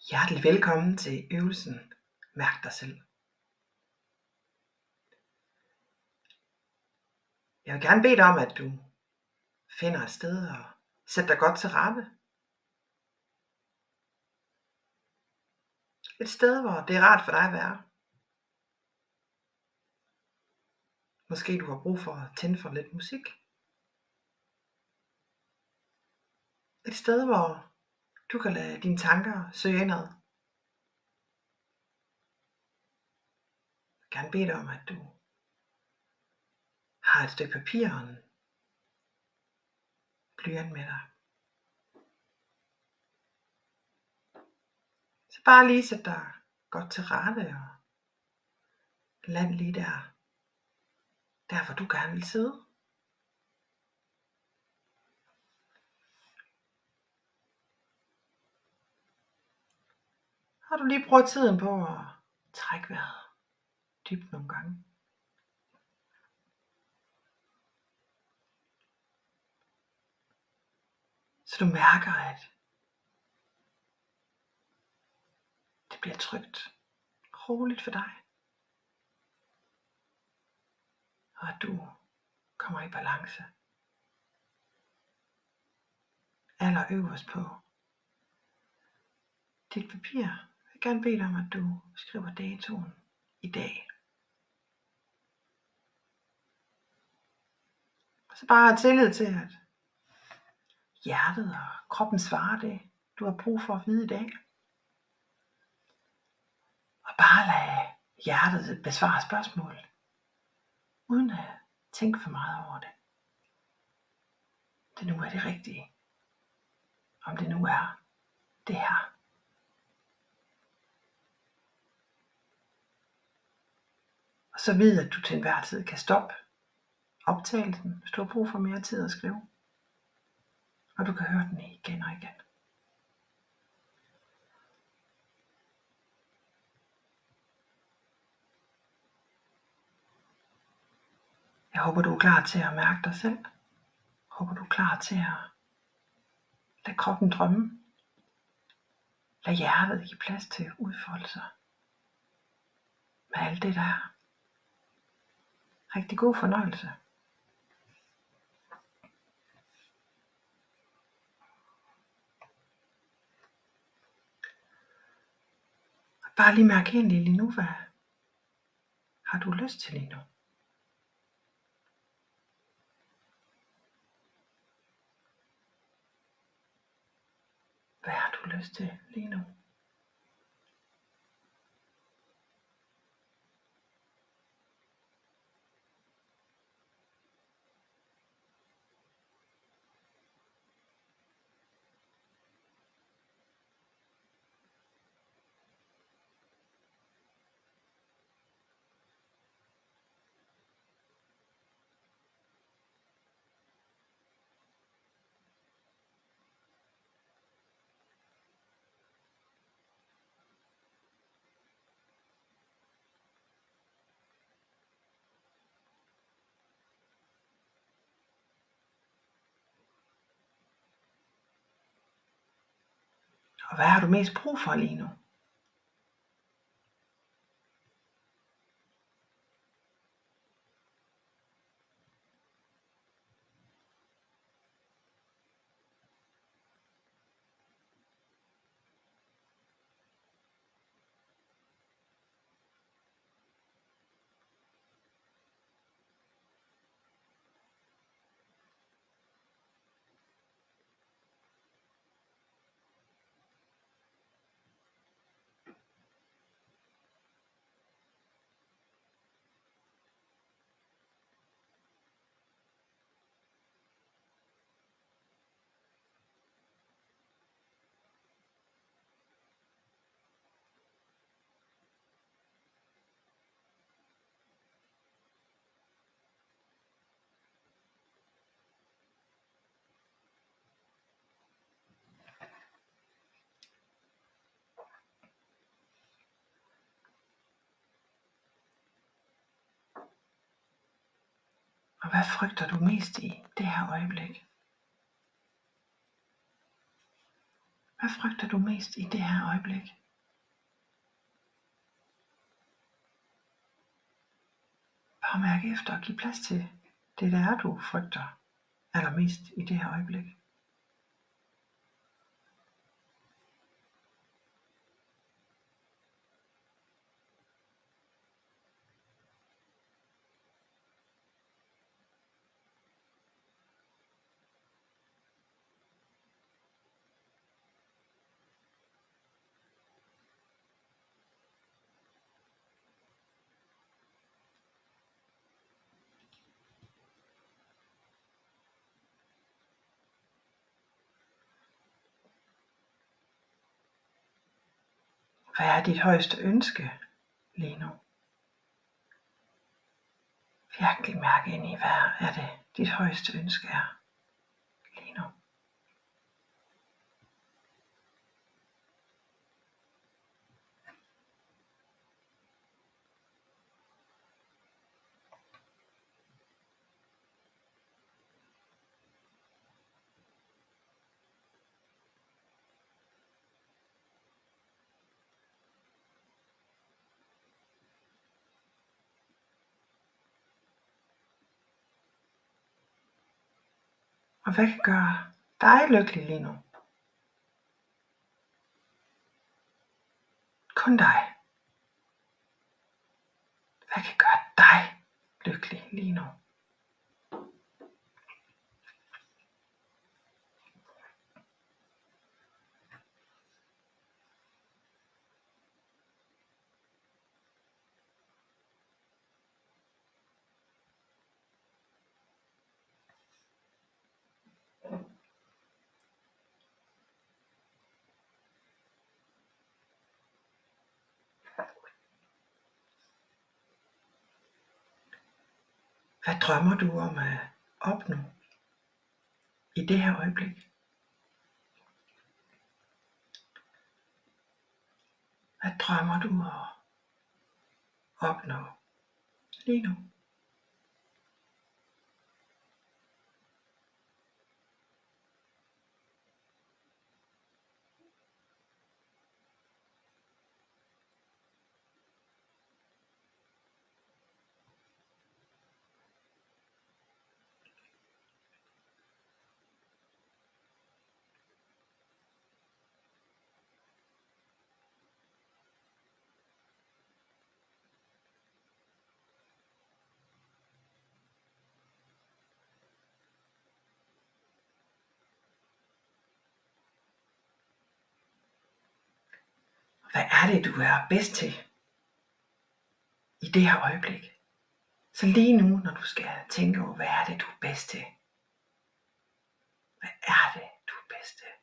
Hjertelig velkommen til øvelsen Mærk dig selv. Jeg vil gerne bede dig om, at du finder et sted og sætter dig godt til rette. Et sted, hvor det er rart for dig at være. Måske du har brug for at tænde for lidt musik. Et sted, hvor du kan lade dine tanker søge indad. Jeg vil gerne bede dig om, at du har et stykke papir og en blyant med dig. Så bare lige sæt dig godt til rette og land lige der hvor du gerne vil sidde. Har du lige brugt tiden på at trække vejret dybt nogle gange? Så du mærker, at det bliver trygt, roligt for dig. Og at du kommer i balance. Allerøverst på dit papir. Jeg vil gerne bede dig om, at du skriver datoen i dag. Og så bare have tillid til, at hjertet og kroppen svarer det, du har brug for at vide i dag. Og bare lade hjertet besvare spørgsmål, uden at tænke for meget over det. Det nu er det rigtige. Om det nu er det her. Og så vid, at du til enhver tid kan stoppe optagelsen, hvis du har brug for mere tid at skrive. Og du kan høre den igen og igen. Jeg håber, du er klar til at mærke dig selv. Jeg håber, du er klar til at lade kroppen drømme. Lad hjertet give plads til at udfolde sig. Med alt det der er. Rigtig god fornøjelse. Bare lige mærke ind lige nu, hvad har du lyst til lige nu? Hvad har du lyst til lige nu? Og hvad har du mest brug for lige nu? Og hvad frygter du mest i det her øjeblik? Hvad frygter du mest i det her øjeblik? Bare mærk efter og giv plads til det, der er, du frygter allermest i det her øjeblik. Hvad er dit højeste ønske lige nu? Virkelig mærke ind i, hvad er det, dit højeste ønske er lige nu. Og hvad kan gøre dig lykkelig lige nu? Kun dig. Hvad kan gøre dig lykkelig lige nu? Hvad drømmer du om at opnå i det her øjeblik? Hvad drømmer du at opnå lige nu? Hvad er det, du er bedst til i det her øjeblik? Så lige nu, når du skal tænke over, hvad er det, du er bedst til? Hvad er det, du er bedst til?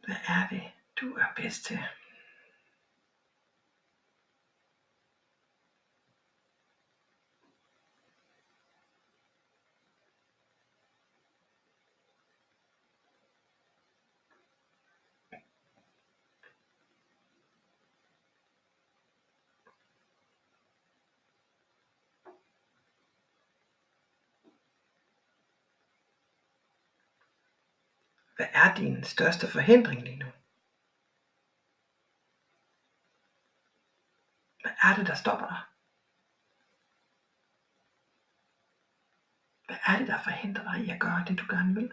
Hvad er det, du er bedst til? Hvad er din største forhindring lige nu? Hvad er det, der stopper dig? Hvad er det, der forhindrer dig i at gøre det, du gerne vil?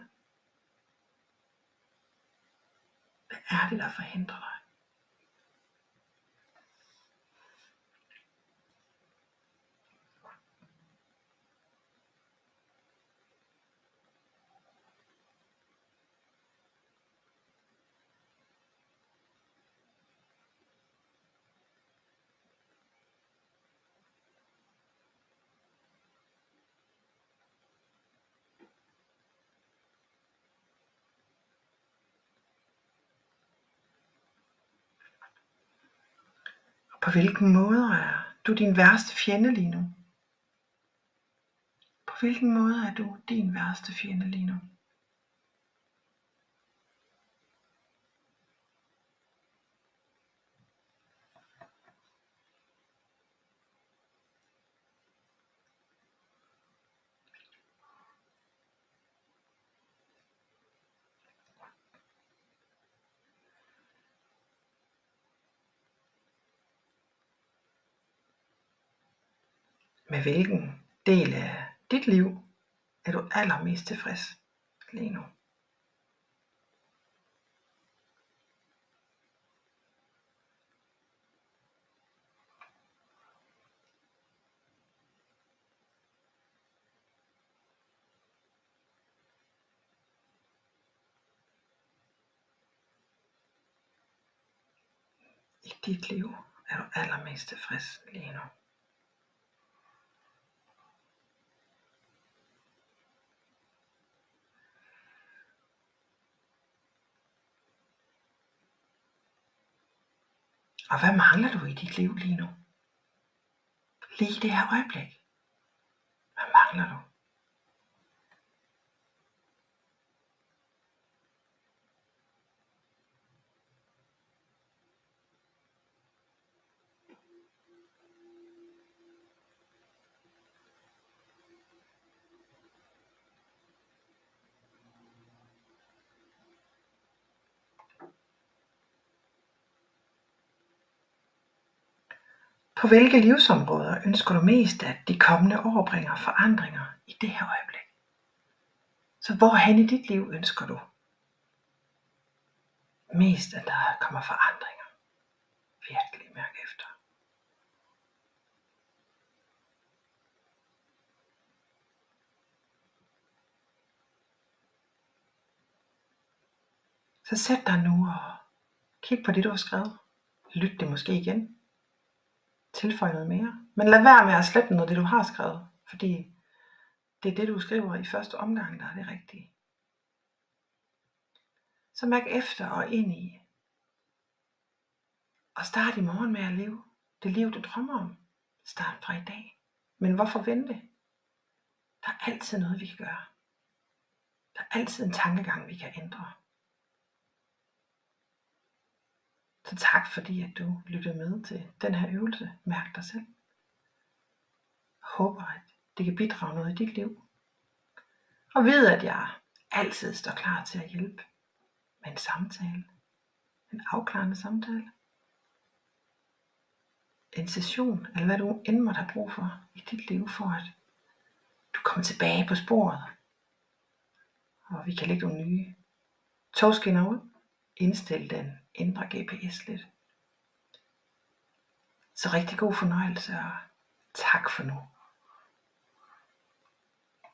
Hvad er det, der forhindrer dig? På hvilken måde er du din værste fjende lige nu? På hvilken måde er du din værste fjende lige nu? Med hvilken del af dit liv er du allermest tilfreds lige nu? I dit liv er du allermest tilfreds lige nu. Og hvad mangler du i dit liv lige nu? Lige i det her øjeblik. Hvad mangler du? På hvilke livsområder ønsker du mest, at de kommende år bringer forandringer i det her øjeblik? Så hvorhen i dit liv ønsker du mest, at der kommer forandringer? Virkelig mærk efter. Så sæt dig nu og kig på det, du har skrevet. Lyt det måske igen. Tilføj noget mere. Men lad være med at slette noget af det, du har skrevet. Fordi det er det, du skriver i første omgang, der er det rigtige. Så mærk efter og ind i. Og start i morgen med at leve det liv, du drømmer om. Start fra i dag. Men hvorfor vente? Der er altid noget, vi kan gøre. Der er altid en tankegang, vi kan ændre. Så tak fordi, at du lyttede med til den her øvelse. Mærk dig selv. Jeg håber, at det kan bidrage noget i dit liv. Og ved, at jeg altid står klar til at hjælpe med en samtale. En afklarende samtale. En session, eller hvad du end måtte have brug for i dit liv, for at du kommer tilbage på sporet. Og vi kan lægge nogle nye togskinner ud. Indstil den indre GPS lidt. Så rigtig god fornøjelse, og tak for nu.